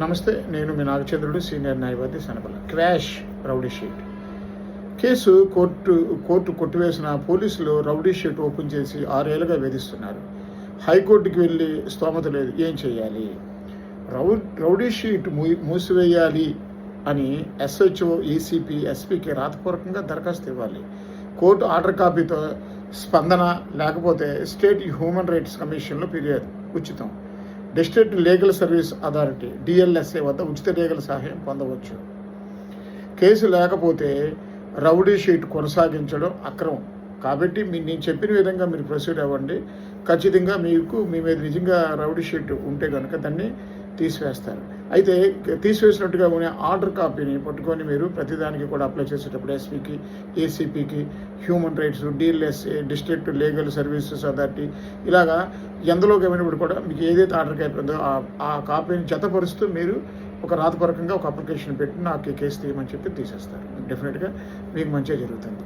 నమస్తే, నేను మీ నాగచంద్రుడు, సీనియర్ న్యాయవాది, Sanapalla. Quash rowdy sheet case court కొట్టివేసిన పోలీసులు రౌడీ షీట్ ఓపెన్ చేసి 6 ఏళ్ళుగా వేధిస్తున్నారు. హైకోర్టుకి వెళ్ళి స్తోమత లేదు, ఏం చేయాలి? రౌడీ షీట్ మూసివేయాలి అని ఎస్హెచ్ఓ, ఏసీపీ, ఎస్పీకి రాతపూర్వకంగా దరఖాస్తు ఇవ్వాలి. కోర్టు ఆర్డర్ కాపీతో స్పందన, లేకపోతే స్టేట్ హ్యూమన్ రైట్స్ కమిషన్లో ఫిర్యాదు ఉచితం. District legal service authority DLSA వద్ద ఉచిత లీగల్ సహాయం పొందవచ్చు. కేసు లేకపోతే రౌడీ షీట్ కొనసాగించడం అక్రమం. కాబట్టి నేను చెప్పిన విధంగా మీరు ప్రొసీడ్ అవ్వండి. ఖచ్చితంగా మీ మీద నిజంగా రౌడీ షీట్ ఉంటే కనుక దాన్ని తీసివేస్తారు. అయితే తీసివేసినట్టుగా ఉన్న ఆర్డర్ కాపీని పట్టుకొని మీరు ప్రతిదానికి కూడా అప్లై చేసేటప్పుడు ఎస్పీకి, ఏసీపీకి, human rights, DLSA, district legal services authority, ఇలాగా ఎందులోకి వెళ్ళినప్పుడు కూడా మీకు ఏదైతే ఆర్డర్ కాపీ ఉందో ఆ కాపీని జతపరుస్తూ మీరు ఒక రాతపూర్వకంగా ఒక అప్లికేషన్ పెట్టి నాకు ఈ కేసు తీయమని చెప్పి తీసేస్తారు. డెఫినెట్గా మీకు మంచిగా జరుగుతుంది.